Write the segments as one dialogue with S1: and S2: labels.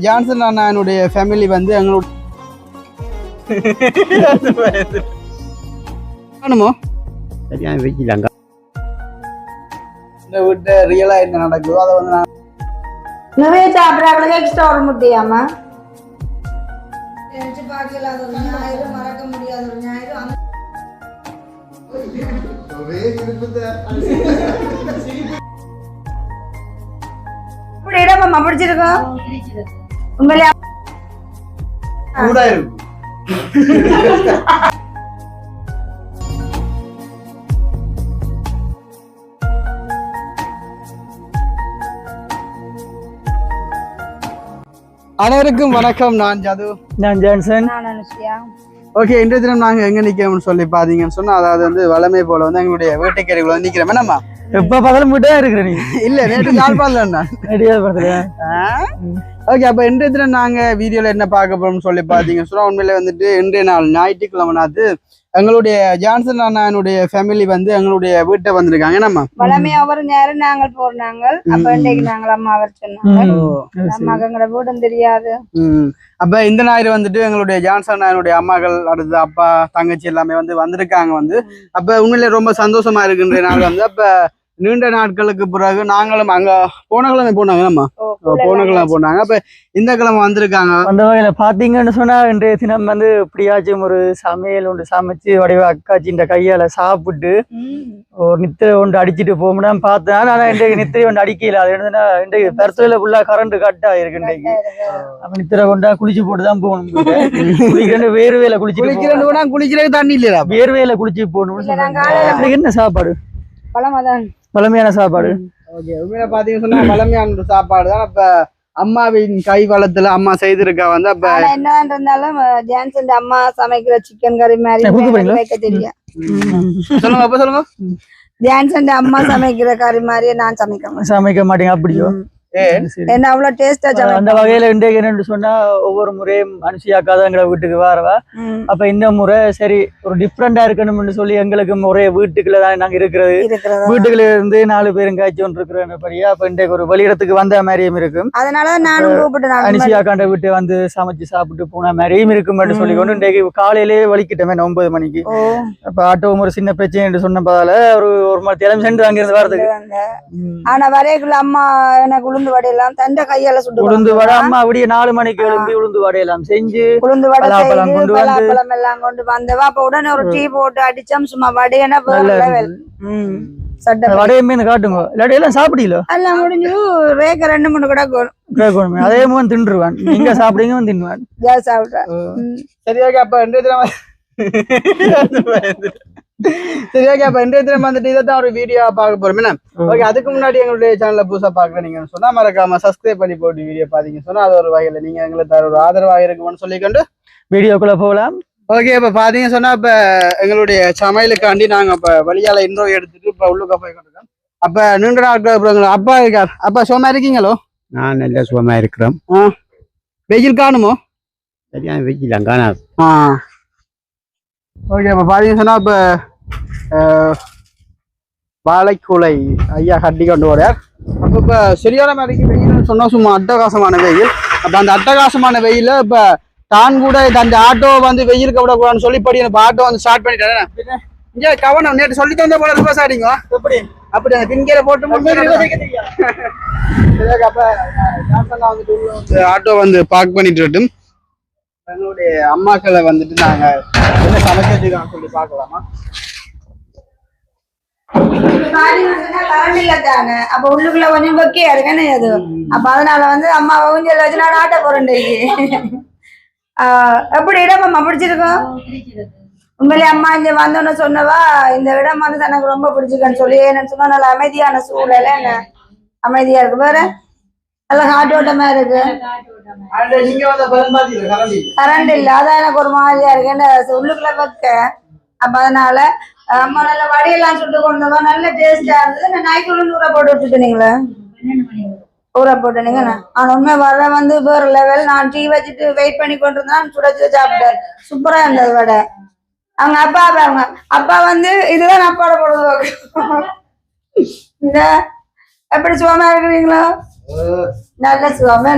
S1: Johnson அண்ணனுடைய family வந்து எங்களுடைய
S2: சரியான வெயிலாங்க.
S1: இந்த வீட்டு ரியலா என்ன நடக்குதோ அதை வந்து நான்
S3: நிறைய சாப்பிட்றாங்களுக்கு எக்ஸ்ட்ரா ஒரு முட்டையாமா மறக்க முடியாத ஒரு ஞாயிறு இப்படி இடமா பிடிச்சிருக்கோம் உண்மையிலே
S1: கூட இருக்கும். அனைவருக்கும் வணக்கம். நான் ஜது.
S4: நான் ஜான்சன்.
S3: நான் அனுஷியா.
S1: ஓகே, இன்றைய தினம் நாங்க எங்க நிக்கிறோம்னு சொல்லி பாத்தீங்கன்னு சொன்னா, அதாவது வந்து வளமை போல வந்து எங்களுடைய வேட்டைக்கரைக்குள்ள வந்து நிக்கிறோம். என்னம்மா
S4: எப்ப பகலும் மட்டும் இருக்கிற நீ
S1: இல்ல நேற்று கால் பாடல. ஓகே, அப்ப இன்றைய தினம் நாங்க வீடியோல என்ன பார்க்க போறோம்னு சொல்லி பாத்தீங்கன்னு சொன்னா, உண்மையில வந்துட்டு இன்றைய நாள் ஞாயிற்றுக்கிழமைனாத்து எங்களுடைய ஜான்சன் அண்ணனுடைய ஃபேமிலி வந்து எங்களுடைய வீட்டை வந்திருக்காங்க. என்னம்மா
S3: வளமையா ஒரு நேரம் நாங்கள் போறாங்க. அப்ப இன்றைக்கு நாங்கள் அம்மா அவர் சொன்னாங்க அம்மாக்கு எங்களோட வீடும் தெரியாது.
S1: அப்ப இந்த ஞாயிறு வந்துட்டு எங்களுடைய ஜான்சன் அண்ணனுடைய அம்மாக்கள், அடுத்து அப்பா, தங்கச்சி எல்லாமே வந்து வந்திருக்காங்க. வந்து அப்ப உண்மையிலே ரொம்ப சந்தோஷமா இருக்குன்ற நாள் வந்து அப்ப நீண்ட நாட்களுக்கு பிறகு நாங்களும் அங்க போன கிழமை போனாங்க. போனாங்க. அப்ப இந்த கிழமை வந்திருக்காங்க.
S4: அந்த வகையில பாத்தீங்கன்னு சொன்னா இன்றைய தினம் வந்து இப்படியாச்சும் ஒரு சமையல் ஒன்று சமைச்சு வடிவ அக்காச்சி இந்த கையால சாப்பிட்டு ஒரு நித்திரை ஒன்று அடிச்சுட்டு போகணும்னா பார்த்தேன். ஆனா இன்றைக்கு நித்திரை ஒன்று அடிக்கல. அது என்னன்னா இன்றைக்கு பெருத்துல ஃபுல்லா கரண்ட் கட் ஆயிருக்கு இன்றைக்கு. அப்ப நித்திரை கொண்டா குளிச்சு போட்டுதான் போகணும். குளிக்கிறேன் வேர்வையில
S1: குளிக்கிறது தண்ணி இல்லையா,
S4: வேர்வையில குளிச்சு போகணும். என்ன சாப்பாடு? பழமையான சாப்பாடு.
S1: ஓகே, உண்மையில பாத்தீங்கன்னு சொன்னா பழமையான சாப்பாடு தான். அப்ப அம்மாவின் கை வளத்துல அம்மா செய்திருக்கா வந்து. அப்ப
S3: என்னதான் இருந்தாலும் ஜான்சன் அம்மா சமைக்கிற சிக்கன் கறி மாதிரி வைக்க தெரியும்.
S1: சொல்லுங்க, அப்ப சொல்லுங்க.
S3: ஜான்சன் அம்மா சமைக்கிற கறி மாதிரியே நான் சமைக்க
S4: மாட்டேங்க. அப்படியோ
S3: என்ன அவ்வளவு டேஸ்டா
S4: அந்த வகையில இன்றைக்கு என்னன்னு சொன்னா, ஒவ்வொரு முறையும் அனுஷியாக்கா தான் எங்களை வீட்டுக்கு வரவா. அப்ப இந்த முறை சரி ஒரு டிஃப்ரெண்டா இருக்கணும்னு சொல்லி எங்களுக்கு ஒரே வீட்டுக்குள்ளதான் நாங்க இருக்கிறது. வீட்டுக்குள்ள இருந்து 4 பேரும் காய்ச்சி ஒன்று இருக்கிறபடியா அப்ப இன்றைக்கு ஒரு வெளியிடத்துக்கு வந்த மாதிரியும் இருக்கும்.
S3: அதனால நானும் கூப்பிட்டு
S4: அனுஷியாக்காண்ட வீட்டை வந்து சமைச்சு சாப்பிட்டு போன மாதிரியும் இருக்கும் சொல்லி கொண்டு இன்றைக்கு காலையிலேயே வலிக்கிட்டமே 9 மணிக்கு. அப்ப ஆட்டோவும் ஒரு சின்ன பிரச்சனை என்று சொன்னதால ஒரு மணி திறமை சென்று அங்கிருந்து வரதுக்கு.
S3: ஆனா வரைக்குள்ள அம்மா எனக்கு உளுந்து வடையெல்லாம் தண்ட கையால சுட்டு
S4: உளுந்து வடை அம்மா அப்படியே 4 மணிக்கு எழும்பி உளுந்து வடையெல்லாம் செஞ்சு
S3: உளுந்து வடை பலாப்பழம் எல்லாம் கொண்டு வந்தவா. அப்ப உடனே ஒரு டீ போட்டு அடிச்சோம். சும்மா வடையனா
S4: வடையுமே காட்டுங்க. இல்லாடையெல்லாம் சாப்பிடல
S3: எல்லாம் முடிஞ்சு ரேக்க 2-3 கூட
S4: கேட்கணும். அதே மாதிரி தின்றுவான். நீங்க சாப்பிடுங்க தின்னுவான்.
S3: சாப்பிட்டேன்.
S1: சரி, ஓகே. அப்ப சரி, ஓகே. அப்ப இன்றைய தினம் வந்துட்டு இதைத்தான் ஒரு வீடியோ பார்க்க போறோம். என்ன ஓகே, அதுக்கு முன்னாடி எங்களுடைய சேனல்ல புதுசா பாக்குற நீங்க சொன்னா மறக்காம சப்ஸ்கிரைப் பண்ணி போட்டு வீடியோ பாத்தீங்கன்னு சொன்னா அது ஒரு வகையில நீங்க எங்களுக்கு தர ஒரு ஆதரவாக இருக்கும்னு சொல்லிக்கொண்டு
S4: வீடியோக்குள்ள போகலாம்.
S1: ஓகே, இப்ப பாத்தீங்க சொன்னா இப்ப எங்களுடைய சமையலுக்காண்டி நாங்க இப்ப வழியால இன்னொரு எடுத்துட்டு இப்ப உள்ளுக்க போய் கொண்டிருக்கோம். அப்ப நீண்ட நாட்கள் அப்பா இருக்கார். அப்பா சுகமா இருக்கீங்களோ?
S2: நான் நல்ல சுகமா இருக்கிறோம்.
S1: வெயில் காணுமோ?
S2: சரியான வெயில் காணாது.
S1: ஓகே, இப்ப பாத்தீங்க சொன்னா இப்ப வாழைக்குலை ஐயா கட்டி கொண்டு வரார். அப்ப இப்ப சரியான மாதிரிக்கு வெயில் சொன்னா சும்மா அட்டகாசமான வெயில். அப்ப அந்த அட்டகாசமான வெயில இப்ப தான் கூட அந்த ஆட்டோ வந்து வெயிலுக்கு விடக்கூடாதுன்னு சொல்லி படி ஆட்டோ வந்து ஸ்டார்ட் பண்ணிட்டேன். இங்க கவனம் நேற்று சொல்லி தந்த போல விவசாயிங்க எப்படி அப்படி அந்த பின்கீரை போட்டு வந்துட்டு ஆட்டோ வந்து பார்க் பண்ணிட்டு வரட்டும். எங்களுடைய அம்மாக்களை வந்துட்டு நாங்க என்ன சமைக்கிறதுக்கான சொல்லி பார்க்கலாமா?
S3: கரண்ட் இல்ல தானே. அப்ப உள்ளுக்குள்ள கொஞ்சம் பக்கியா இருக்கேன்னு அது. அப்ப அதனால வந்து அம்மா ஊஞ்சல் வச்சு நான் ஆட்ட போறேன். எப்படி இடம் பிடிச்சிருக்கோம்? உண்மையிலே அம்மா இங்க வந்தோன்னு சொன்னவா இந்த இடம் வந்து எனக்கு ரொம்ப பிடிச்சிருக்கேன்னு சொல்லி என்னன்னு சொன்னா நல்ல அமைதியான சூழல அமைதியா இருக்கு. வேற நல்ல காற்றோட்டமா இருக்கு. கரண்ட் இல்ல அதான் எனக்கு ஒரு மாதிரியா இருக்கு. என்ன உள்ளுக்குள்ள வைக்க அப்ப அதனால அம்மா நல்ல வடையெல்லாம் சுட்டு கொண்டவா நல்ல டேஸ்டா இருந்தது. நைட்டுள்ள ஊற போட்டு வச்சுட்டீங்களா? ஊற போட்டுனீங்க. ஆனா உண்மை வர வந்து வேற லெவல். நான் டீ வச்சுட்டு வெயிட் பண்ணி கொண்டு இருந்தான். சுடச்சு சாப்பிட்டேன். சூப்பரா இருந்தது வடை. அவங்க அப்பா பாருங்க. அப்பா வந்து இதுதான் அப்பாவோட போடுறது. இந்த எப்படி சுகமா இருக்கிறீங்களா? நல்ல சுகமா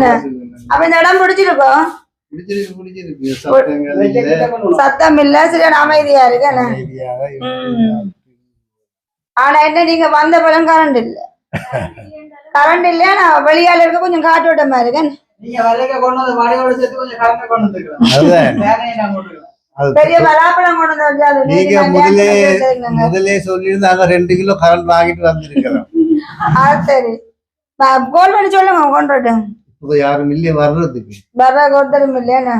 S3: அப்ப இந்த இடம் பிடிச்சிருக்கோம். சத்தம் இல்ல, சரியான அமைதியா இருக்கு. ஆனா என்ன, நீங்க வந்த பலம் கரண்ட் இல்ல. கரண்ட் இல்லையா, நான் வெளியால இருக்க கொஞ்சம் காற்றோட்டமா இருக்கேன். பெரிய பலாப்பழம் கொண்டு வந்து
S5: நீங்க முதலே சொல்லியிருந்தாங்க 2 கிலோ கரண்ட் வாங்கிட்டு வந்திருக்கிறோம்.
S3: சரி, கோல் பண்ணி சொல்லுங்க கொண்டு
S5: யாரும் இல்லையே வர்றதுக்கு.
S3: ஒருத்தரும் இல்லையா?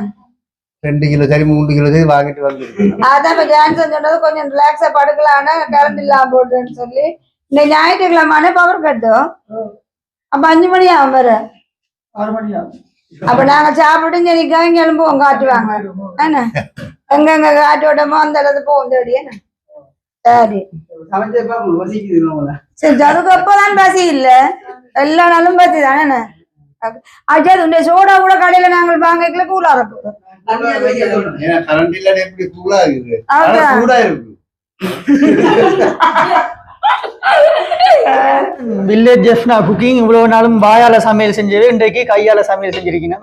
S5: 2 கிலோ சரி 3 கிலோ சரி வாங்கிட்டு வந்திருக்கோம்.
S3: அதான் இப்ப ஜான்சன் சொன்னது கொஞ்சம் ரிலாக்ஸா படுக்கலாம்னா கரண்ட் இல்லாம போட்டுன்னு சொல்லி இந்த ஞாயிற்றுக்கிழமான பவர் கட்டும். அப்ப 5 மணி ஆகும் வர
S4: 6 மணி ஆகும்.
S3: அப்ப நாங்க சாப்பிட்டு இங்க எழும்புவோம், காட்டுவாங்க என்ன எங்கெங்க காட்டோட்டமோ அந்த இடத்துல போவோம் தேடியே. சரி சரி, அதுக்கு அப்பதான் பசி இல்ல, எல்லா நாளும் பசி தானே. அஜா உண்ட சோடா கூட கடையில நாங்கள் வாங்கல கூலார போதும்.
S5: கரண்ட் இல்லாத எப்படி கூலா இருக்குது, சூடா இருக்கு.
S4: வில்லேஜ் ஜெஃப்னா குக்கிங் இவ்வளவு நாளும் வாயால சமையல் செஞ்சது, இன்றைக்கு கையால சமையல் செஞ்சிருக்கீங்க.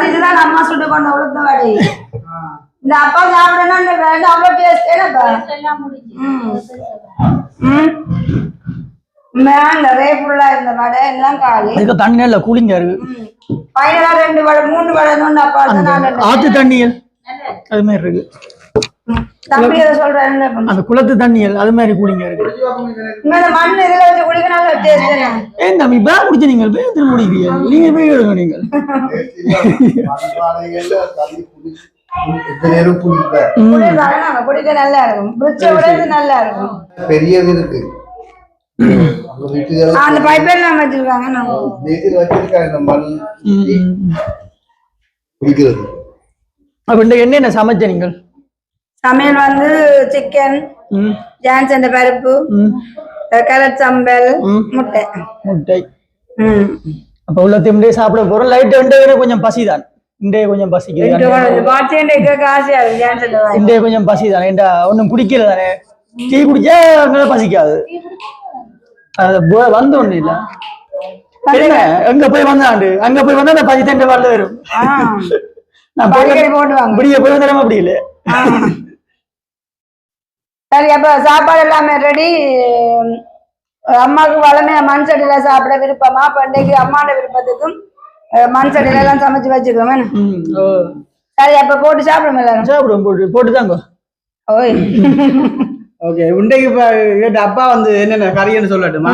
S3: இதுதான் அம்மா சுட்டு கொண்ட உளுத்த வடை. இந்த அப்பா சாப்பிடணும் அவ்வளவு டேஸ்ட். நிறைய ஃபுல்லா இருந்த வடை எல்லாம் காலி.
S4: இதுக்கு தண்ணி இல்ல, கூலிங்கா இருக்கு.
S3: பையனா 2 வடை 3 வடை அப்பா
S4: ஆத்து தண்ணியல் அது மாதிரி இருக்கு.
S3: தம்பி எதை சொல்றேன்,
S4: அந்த குளத்து தண்ணியல் அது மாதிரி கூலிங்கா இருக்கு.
S3: இந்த மண் இதுல வச்சு குடிக்க நல்ல டேஸ்ட்.
S4: ஏன் தம்பி பேக் குடிச்சு நீங்கள் பேர் முடிக்கிறீங்க, நீங்க போய் எடுங்க. நீங்கள்
S3: குடிக்க நல்லா இருக்கும், பிரிட்ஜை விட இது நல்லா இருக்கும்.
S5: பெரியது இருக்கு,
S3: அந்த பைப் எல்லாம் வச்சிருக்காங்க.
S5: வச்சிருக்காங்க மண் குடிக்கிறது.
S4: அப்ப இந்த என்ன சமைச்ச நீங்கள்?
S3: சமையல் வந்து சிக்கன், ஜான்சன் பருப்பு, கேரட் சம்பல், முட்டை.
S4: அப்ப உள்ள திண்டே சாப்பிட போறோம். லைட் வந்து கொஞ்சம் பசிதான், இண்டே கொஞ்சம் பசிக்குது. இண்டே கொஞ்சம் பசிதான், ஏண்டா ஒன்னும் குடிக்கல தானே. டீ குடிச்சா அங்கே பசிக்காது. வந்து ஒண்ணு இல்ல, எங்க போய் வந்தாண்டு அங்க போய் வந்தா அந்த 10 வரல வரும். நான் போய் வந்தாலும் அப்படி இல்லை.
S3: சரி, அப்ப சாப்பாடு எல்லாமே ரெடி. அம்மாவுக்கு வளமையா மண் சட்டியில சாப்பிட விருப்பமா? அப்ப இன்னைக்கு அம்மாவோட விருப்பத்துக்கும் மண் சட்டியில எல்லாம் சமைச்சு வச்சுக்கோமே. சரி, அப்ப போட்டு சாப்பிடுவோம், எல்லாரும்
S4: சாப்பிடுவோம். போட்டு தாங்க.
S3: ஓய்
S1: ஓகே, இன்றைக்கு இப்ப அப்பா வந்து என்னென்ன கறின்னு சொல்லட்டுமா?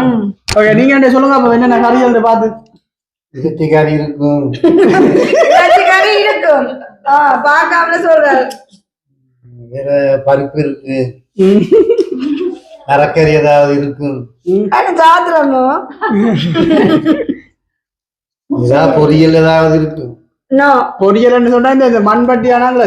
S1: ஓகே, நீங்க என்ன சொல்லுங்க. அப்ப என்னென்ன கறி பார்த்து?
S5: இறைச்சி கறி இருக்கும்,
S3: கறி இருக்கும். பார்க்காமல சொல்றாரு.
S5: வேற பருப்பு இருக்கு, மரக்கறி ஏதாவது இருக்கும், பொரியல் ஏதாவது இருக்கும்.
S1: பொரியல் சொன்னா இந்த மண்பட்டி ஆனாங்களா?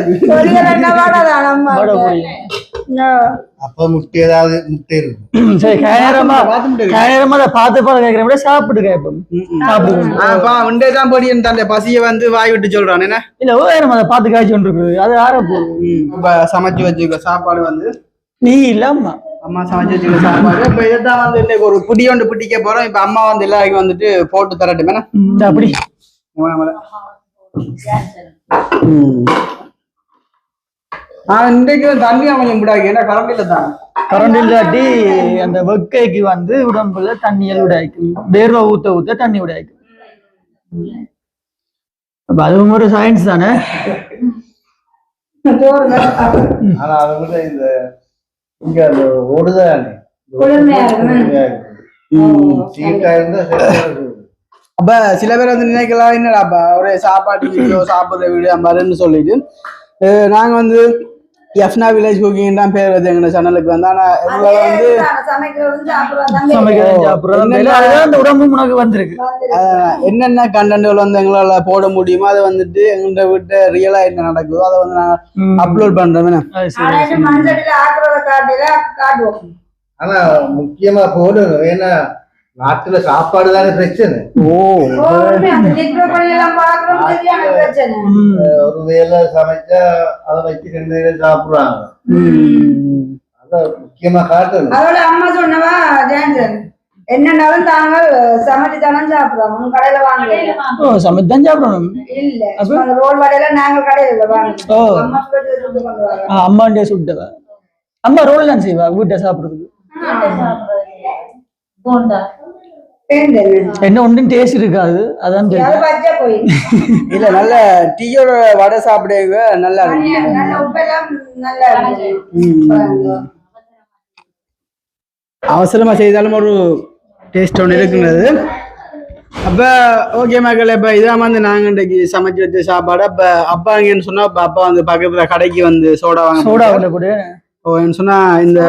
S5: அப்ப முட்டை ஏதாவது முட்டை இருக்கும்.
S4: சரி, கயரமா பார்த்து கேட்கிறேன், சாப்பிட்டு கேட்போம்.
S1: தான் பொடியன் தந்தை பசிய வந்து வாய் விட்டு சொல்றான். என்ன
S4: இல்ல வேற பார்த்து காய்ச்சி கொண்டு இருக்குது, அது ஆற போகுது.
S1: சமைச்சு வச்சுக்க சாப்பாடு வந்து
S4: நீ இல்ல அம்மா
S1: அம்மா சமைச்சு வச்சுக்க சாப்பாடு. இப்ப இதான் வந்து இன்னைக்கு ஒரு புடி ஒன்று பிடிக்க போறோம். இப்ப அம்மா வந்து எல்லாருக்கும் வந்துட்டு போட்டு தரட்டுமே.
S4: அப்படி
S1: இன்றைக்கு தண்ணி கொஞ்சம் விடாது, ஏன்னா கரண்ட் இல்ல தான்.
S4: கரண்ட் இல்லாட்டி அந்த வெக்கைக்கு வந்து உடம்புல தண்ணியல் விடாய்க்கும், வேர்வை ஊத்த ஊத்த தண்ணி விடாய்க்கும். அப்ப அதுவும் ஒரு சயின்ஸ் தானே.
S5: ஆனா அதை விட இந்த இங்க அந்த ஓடுதானே சீட்டா இருந்தா.
S1: அப்ப சில பேர் வந்து நினைக்கலாம், என்னடாப்பா ஒரு சாப்பாட்டு வீடியோ சாப்பிடுற வீடியோ மாதிரின்னு சொல்லிட்டு நாங்க வந்து எஃப்னா வில்லேஜ் குக்கிங் தான் பேர் வருது எங்க சேனலுக்கு வந்து. ஆனா வந்து என்னென்ன கண்டென்ட்கள் வந்து எங்களால போட முடியுமோ அதை வந்துட்டு எங்க வீட்டு ரியலா என்ன நடக்குதோ அதை வந்து நாங்க அப்லோட் பண்றோம்.
S5: ஆனா முக்கியமா போடணும், ஏன்னா நாட்டுல சாப்பாடு தானே பிரச்சனை. ஒரு வேலை சமைச்சா அதை வச்சு 2 பேரும் சாப்பிடுறாங்க. அத முக்கியமா காட்டணும்.
S3: அதோட அம்மா சொன்னவா ஜான்சன் என்னன்னாலும் தாங்கள் சமைச்சு தானே சாப்பிடுறோம் உங்க கடையில வாங்க
S4: ஓ சமைச்சு தான் சாப்பிடணும்
S3: இல்ல அந்த ரோல் வடையில நாங்க கடையில வாங்க
S4: ஓ
S3: அம்மா சுட்டு கொண்டு வரோம்
S4: அம்மாண்டே சுட்டவ அம்மா ரோல் தான் செய்வா வீட்டை சாப்பிடுறதுக்கு என்ன ஒன்றும் டேஸ்ட் இருக்காது அதான்
S3: அது பச்சை போய்
S1: இல்ல நல்ல டீயோட வடை சாப்பிடுங்க நல்லா இருக்கு
S3: நல்ல உப்பெல்லாம் நல்லா இருக்கு
S1: அவசரமா செய்தாலும் ஒரு டேஸ்ட் ஒன்று இருக்குங்கிறது அப்ப ஓகே மக்கள் இப்ப இதான் வந்து நாங்க இன்றைக்கு சமைச்சு வச்ச சாப்பாடு அப்ப அப்பா எங்கன்னு சொன்னா அப்ப அப்பா வந்து பக்கத்துல கடைக்கு வந்து சோடா வாங்க
S4: கூட
S1: ஓ என்ன சொன்னா இந்த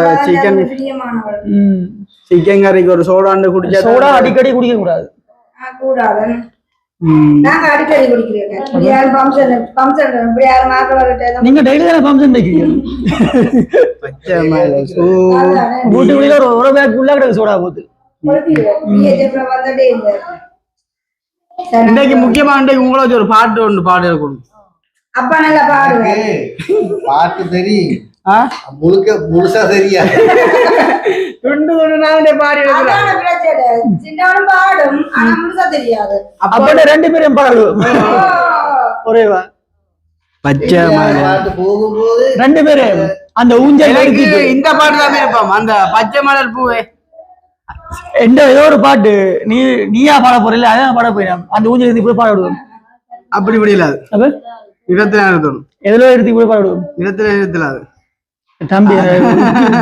S1: சிக்கன் கறிக்கு ஒரு சோடாண்டு குடிச்சா
S4: சோடா அடிக்கடி குடிக்க கூடாது
S3: கூடாது நாங்க அடிக்கடி குடிக்கிறோம் யாரும் ஃபங்க்ஷன் இப்படி யாரும் மாக்க வரட்டே
S4: நீங்க டெய்லி தானே ஃபங்க்ஷன் வைக்கிறீங்க வீட்டுக்குள்ள ஒரு பேக் ஃபுல்லா கிடக்கு சோடா போத்து
S1: இன்னைக்கு முக்கியமா இன்றைக்கு உங்களை வச்சு ஒரு பாட்டு ஒன்று பாடு கொடுக்கும்
S3: அப்பா நல்லா பாடுவேன்
S5: பாட்டு தெரியும் முழுசா தெரியா
S1: ரெண்டு நாளே பாடி
S3: சின்னவனும் பாடும் ஆனா முழுசா தெரியாது
S4: அப்ப ரெண்டு பேரும் பாடுவோம் ஒரேவா
S1: பச்சை
S5: பாட்டு போகும்போது
S4: ரெண்டு பேரும் அந்த ஊஞ்சல்
S1: இந்த பாட்டு தான் இருப்பாம் அந்த பச்சை மலர் பூவே
S4: எந்த ஏதோ ஒரு பாட்டு நீயா பாட போறீல்ல அதான் பாட போயிடும் அந்த ஊஞ்சல் இருந்து போய் பாட விடுவோம்
S1: அப்படி இல்லாது
S4: அப்ப
S1: 24
S4: எதுல எடுத்து போய் பாட விடுவோம்
S1: 24
S4: தம்பி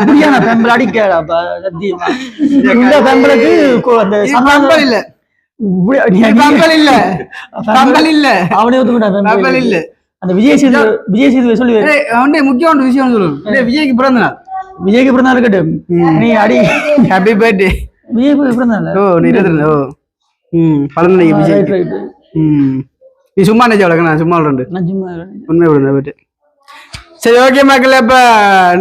S4: புரியான பெம்பல் அடிக்காடாப்பா சத்தியமா இந்த பெம்பலுக்கு அந்த
S1: பம்பல் இல்ல பம்பல் இல்ல பம்பல் இல்ல
S4: அவனே ஒத்துக்கிட்டா
S1: பம்பல் இல்ல
S4: அந்த விஜய் சேது சொல்லி
S1: அவனே முக்கியமான விஷயம் சொல்லு விஜய்க்கு பிறந்த நாள்
S4: விஜய்க்கு பிறந்த நாள் இருக்கட்டும் நீ அடி
S1: ஹாப்பி பர்த்டே
S4: விஜய்க்கு பிறந்த நாள்
S1: ஓ நீ இருந்த ஓ பழனி விஜய் நீ சும்மா நினைச்ச நான் சும்மா
S4: நான் சும்மா
S1: உண்மை விடுங்க போயிட்டு சரி ஓகே மக்கள் இப்ப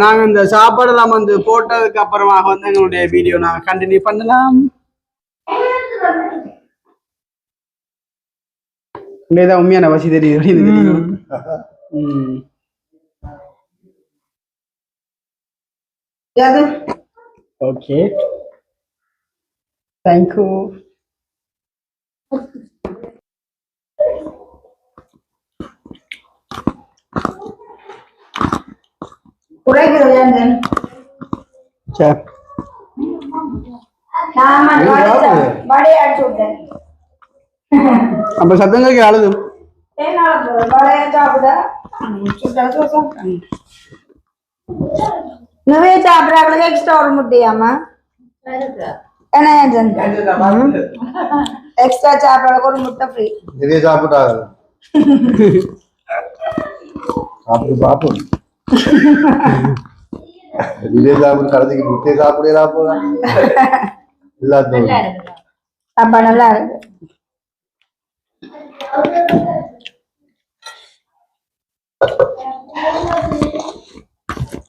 S1: நாங்க இந்த சாப்பாடெல்லாம் வந்து போட்டதுக்கு அப்புறமாக வந்து எங்களுடைய வீடியோ நாங்க கண்டினியூ பண்ணலாம் தான் உண்மையான வசி தெரியும் ஓகே தேங்க்யூ சரி அப்ப சத்தங்களுக்கு அழுது
S3: నువ్వే చాపరాకులకి ఎక్స్ట్రా ఒక ముట్టియమ్మా ఎక్స్ట్రా చాపరాకు ஒரு முட்டை ஃப்ரீ
S5: நிறைய சாப்பிட்டாங்க சாப்பிட்டு பாப்போம் இதே சாப்பிட்டு கடைசிக்கு முட்டையை சாப்பிடலாம் போலாம் எல்லாத்தையும்
S3: அப்ப நல்லா இருக்கு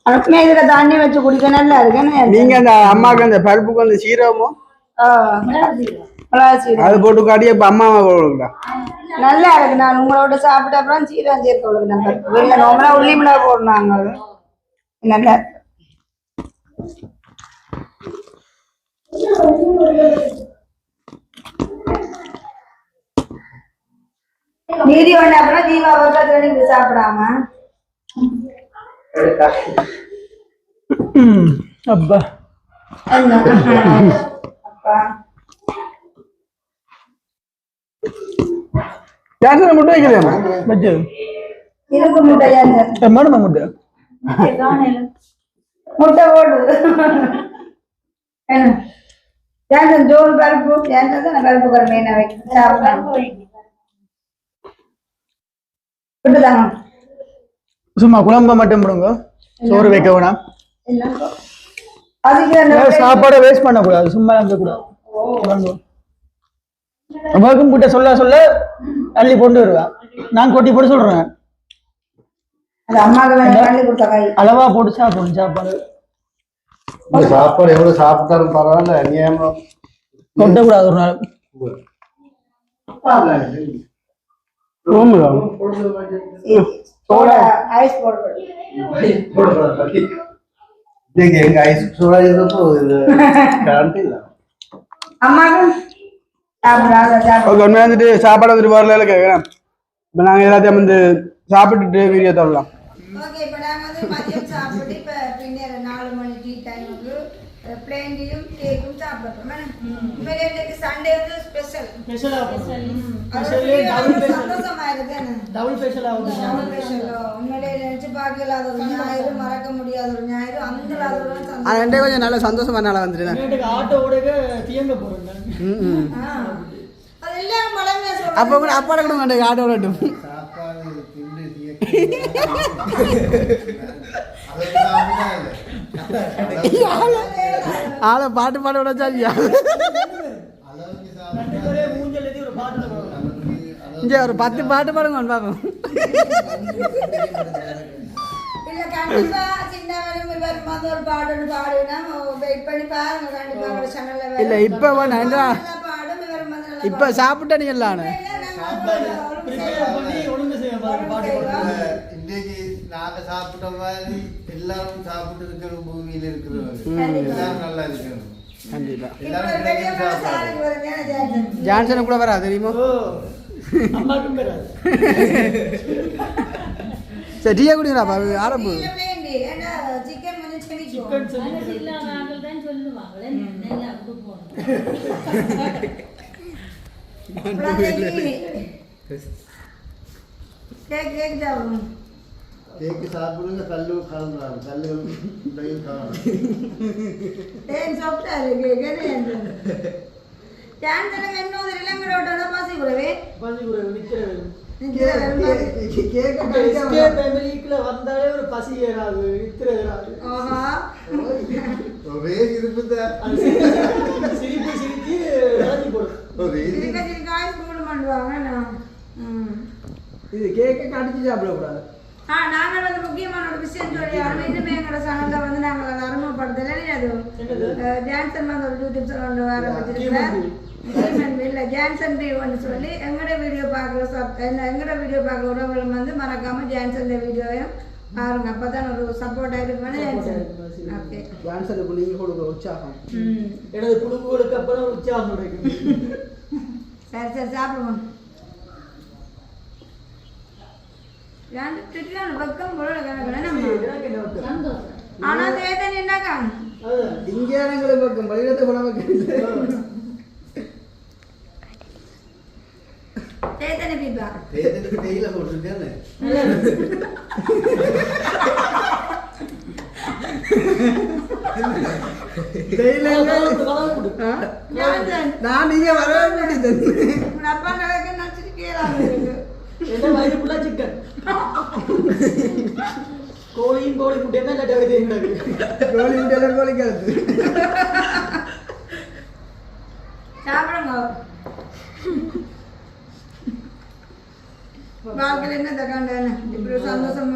S3: அதுக்குமே இதுல தண்ணி வச்சு குடிக்க நல்லா இருக்கு
S1: நீங்க அந்த அம்மாக்கு அந்த பருப்புக்கு அந்த சீரகமோ அது போட்டு காட்டி இப்ப அம்மா
S3: நல்லா இருக்கு நான் உங்களோட சாப்பிட்ட அப்புறம் சீரகம் சேர்த்து விடுங்க வெளில நோம்பலா உள்ளி மிளகா போடுறாங்க நல்லா இருக்கு நீதி ஒண்ணு அப்புறம் தீபா பக்கத்துல சாப்பிடாம
S4: அப்பா
S3: அப்பா
S1: முட்டை வைக்கலையா
S4: வச்சு
S3: இருக்கு முட்டை
S4: மேடமா முட்டை
S3: முட்டை போடுது ஜோல் பருப்பு பருப்பு குறைமையை வைக்க சாப்பிடலாம்
S4: சும்மா குழம்ப மட்டும் போடுங்க சோறு வைக்க வேணாம் சாப்பாடை வேஸ்ட் பண்ணக்கூடாது சும்மா இருக்க கூடாது உங்களுக்கும் கிட்ட சொல்ல அள்ளி கொண்டு வருவேன் நான் கொட்டி போட்டு சொல்றேன் அளவா போட்டு சாப்பிடணும் சாப்பாடு
S5: சாப்பாடு எவ்வளவு சாப்பிட்டாலும் பரவாயில்ல அநியாயமா
S4: கொட்டக்கூடாது ஒரு நாள்
S3: ஐஸ் போடுறது
S5: எங்க ஐஸ் சூடா இருந்தப்போ கரண்ட் இல்ல
S3: அம்மாக்கும் சாப்பிடாத
S1: ஓகே உண்மையாக வந்துட்டு சாப்பாடு வந்துட்டு வரல கேட்குறேன் இப்போ நாங்கள் எல்லாத்தையும் வந்து சாப்பிட்டுட்டு வீடியோ தரலாம்.
S3: ஓகே இப்போ நாங்கள் வந்து மதியம் சாப்பிட்டு இப்போ பின்னர் 4 மணி டீ டைமுக்கு பிளேண்டியும் கேக்கும் சாப்பிட்றோம். இப்போ இன்னைக்கு சண்டே வந்து ஸ்பெஷல் சந்தோஷமா இருக்கு.
S4: டபுள் ஸ்பெஷல் ஆகுது.
S3: உண்மையிலே நினைச்சு பார்க்கல அது ஒரு ஞாயிறு, மறக்க முடியாத ஒரு ஞாயிறு. அந்த
S1: அது ரெண்டே கொஞ்சம் நல்ல சந்தோஷமா நாளாக வந்துட்டு
S4: ஆட்டோ ஓடுக தியங்க போறேன்.
S3: அது எல்லாரும் மழமையா சொல்றாங்க.
S1: அப்போ கூட அப்பாட கூட மாட்டேங்க ஆட்டோ விடட்டும். ஆளை பாட்டு பாட விடாச்சாரியா இங்கே ஒரு 10 பாட்டு பாடுங்க பாப்போம்.
S3: இல்ல கண்டிப்பா சின்னவரும் இவரும் வந்து ஒரு பாட்டு பாடுனா வெயிட் பண்ணி பாருங்க. கண்டிப்பா ஒரு சேனல்ல
S1: இல்ல இப்ப வேணா
S3: பாடும் இவரும் வந்து
S1: இப்ப சாப்பிட்டா நீ எல்லாம்
S5: இன்னைக்கு நாங்க சாப்பிட்ட மாதிரி எல்லாரும் சாப்பிட்டு இருக்கிற பூமியில இருக்கிறவங்க எல்லாரும் நல்லா இருக்கணும்.
S1: கண்டிப்பா
S3: எல்லாரும்
S1: ஜான்சன் கூட வரா தெரியுமா?
S4: அம்மாக்கும் வராது.
S1: சரி டீயா குடிங்கடா ஆரம்பு.
S3: சிக்கன் வந்து செமிக்கும். கேக் சாப்பிடணும்.
S5: கேக்கு சாப்பிடுங்க. கல்லு கலந்துறாங்க. கல்லுகள்
S3: ஏன் சாப்பிட்டாரு கேட்க கேன்சருக்கு என்ன இளங்கரோட பாசி கூடவே
S4: வந்தாலே ஒரு பசி ஏறாது, நித்திராது.
S5: ஒரே இருப்பு
S4: சிரிப்பு சிரித்து விளக்கி போடும்.
S1: இது கேக்க கடிச்சு சாப்பிடக்கூடாது.
S3: நாங்கள் வந்து முக்கியமான ஒரு விஷயம் சொல்லி இன்னுமே எங்களோட சேனல்ல வந்து நாங்கள் அதை அறிமுகப்படுத்தல. அது ஜான்சன் வந்து ஒரு யூடியூப் சேனல் வேற வச்சிருக்கிறேன். இல்ல ஜான்சன் டிவின்னு சொல்லி எங்களோட வீடியோ பார்க்குற உறவுகளும் வந்து மறக்காம ஜான்சன் வீடியோவையும் பாருங்க. அப்பதான் ஒரு சப்போர்ட் ஆயிருக்கும். ஓகே
S1: ஜான்சனுக்கு நீங்க கொடுக்குற உற்சாகம்
S4: எனது குடும்பங்களுக்கு அப்புறம் உற்சாகம் கிடைக்கும்.
S3: சரி சரி சாப்பிடுவோம். பக்கம் ஆனா தேதன் என்னக்கா
S1: இங்கே பக்கம் பயிரத்தை போன
S3: தேதனை பீப்பா
S5: தேதனுக்கு தேயில போட்டுருக்கேன்னு
S1: நான் நீங்க வரவே
S3: அப்பா நடக்க நினைச்சிட்டு கேளாம
S4: என்ன வயிறுக்குள்ள சிக்கன் கோழியும் கோழி முட்டையும் தான் கட்ட வைத்து
S1: கோழி முட்டையெல்லாம் கோழி கலந்து
S3: சாப்பிடுங்க. வாழ்க்கையில் என்ன தக்காண்டான இப்படி சந்தோஷம்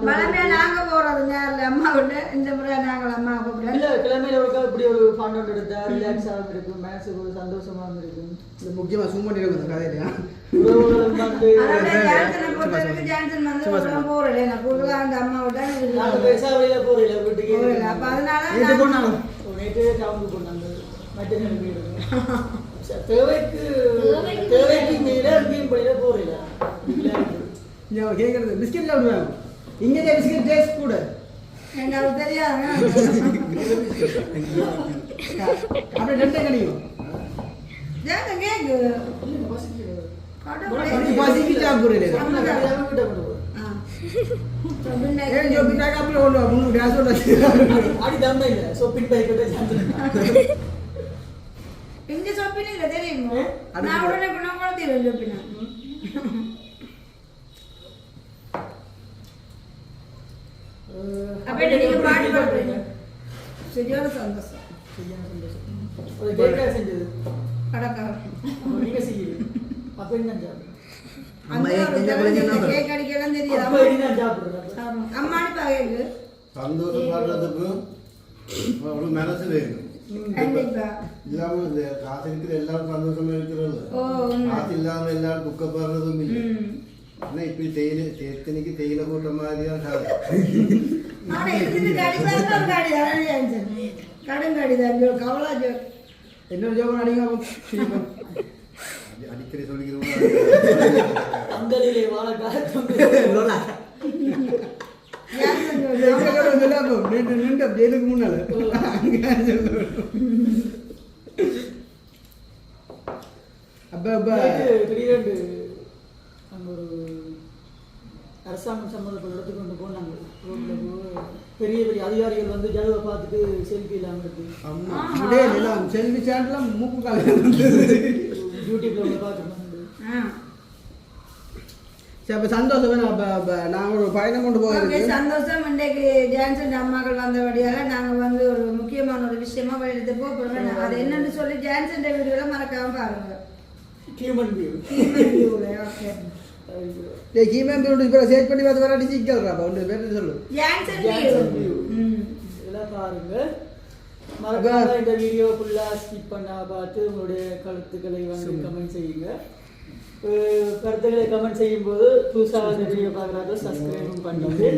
S3: மழமையா நாங்க போறது நேரில் அம்மா விட்டு இந்த முறை நாங்கள் அம்மா கூப்பிடுறோம்.
S4: கிழமையில ஒருக்கா இப்படி ஒரு ஃபன் எடுத்தா ரிலாக்ஸாகவும் இருக்கும், மனசுக்கு ஒரு சந்தோஷமாகவும் இருக்கும்.
S1: இது முக்கியமா சூம் பண்ணி கதையிலையா
S3: ஜான்சன் வந்து போறேன் நான் கூடுதலா அந்த அம்மா விட்டா
S4: பெருசா வெளியில போறீங்க வீட்டுக்கு.
S3: அப்ப அதனால
S4: நேற்று டவுனுக்கு போனாங்க மற்ற தேவைக்கு மேல அங்கேயும் படியில போறீங்க.
S1: கேட்கறது பிஸ்கெட் சாப்பிடுவேன். இங்கே பிஸ்கெட் டேஸ்ட் கூட
S3: எங்களுக்கு தெரியாது.
S1: அப்படியே ரெண்டே கிடைக்கும்.
S3: கேக்கு
S1: பசிக்கு சாப்பிடுறேன்.
S3: இந்த சொப்பின இல்ல தெரியுமா? நான் உடனே குணப்படுத்திடுவேன் சொப்பினா. அப்ப நீங்க பாட்டு பாடுறீங்க. சரியான சந்தோஷம்.
S4: ஒரு கேக்கா செஞ்சது
S3: கடக்கா
S4: நீங்க செய்யுங்க. அப்ப என்ன சாப்பிடுங்க.
S3: கேக் அடிக்கலாம் தெரியாது.
S4: அப்ப என்ன சாப்பிடுறீங்க.
S3: அம்மானு பாருங்க.
S5: சந்தோஷப்படுறதுக்கு ஒரு மனசு வேணும்.
S3: கண்டிப்பா
S5: இல்லாம இந்த காசு இருக்கிற எல்லாரும் சந்தோஷமா இருக்கிறது. காசு இல்லாம எல்லாரும் துக்கப்படுறதும் இல்லை. ஆனா இப்ப தேயிலை தேத்தனைக்கு தேயிலை போட்ட மாதிரியா
S3: ஆனா இதுக்கு கடிதான் ஒரு காடி தான் ஜான்சன் கடுங்காடி தான் ஜோ கவலா ஜோ
S1: இன்னொரு ஜோபன் அடிங்க
S5: அடிக்கடி சொல்லிக்கிறோம்
S4: அங்கலிலே வாழக்காக
S3: ஜான்சன் ஜோ
S1: நின்று ஜெயிலுக்கு முன்னால அப்ப
S4: திடீரென்று அங்க ஒரு அரசாங்கம் சம்மந்தப்பட்ட இடத்துக்கு கொண்டு போனாங்க ரோட்ல பெரிய பெரிய அதிகாரிகள் வந்து ஜனவை பார்த்துட்டு செல்ஃபி இல்லாம இருக்கு
S1: செல்வி சாட்லாம் மூக்கு கால
S4: யூடியூப்ல வந்து பார்த்துருக்காங்க
S1: சரி அப்ப சந்தோஷம் அப்ப நாங்க ஒரு பயணம் கொண்டு போகிறதுக்கு
S3: சந்தோஷம் இன்றைக்கு ஜான்சன் அம்மாக்கள் வந்தபடியால நாங்க வந்து ஒரு முக்கியமான ஒரு விஷயமா வெளியிட்டு போறோம் அது என்னன்னு சொல்லி ஜான்சன் வீடியோல மறக்காம பாருங்க
S4: ஹியூமன் வியூ
S3: ஓகே
S1: கீமேன் இப்போ சேட் பண்ணி பார்த்து வர டிஜிக்கல்றாப்பா ஒன்று பேர் சொல்லு
S3: ஜான்சன் வியூ
S4: இதெல்லாம் பாருங்க மறக்காம இந்த வீடியோ ஃபுல்லா ஸ்கிப் பண்ணா பார்த்து உங்களுடைய கருத்துக்களை வந்து கமெண்ட் செய்யுங்க கருத்துக்களை கமெண்ட் செய்யும்போது புதுசாக இந்த வீடியோ பார்க்குறாங்க சப்ஸ்கிரைபும் பண்ணிட்டு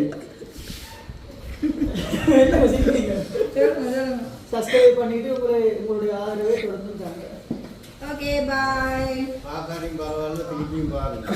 S4: சப்ஸ்கிரைப் பண்ணிட்டு உங்களுடைய ஆதரவை தொடர்ந்து தாங்க.
S3: ஓகே பாய்
S5: பார்க்காதையும் பரவாயில்ல திருப்பியும் பாருங்க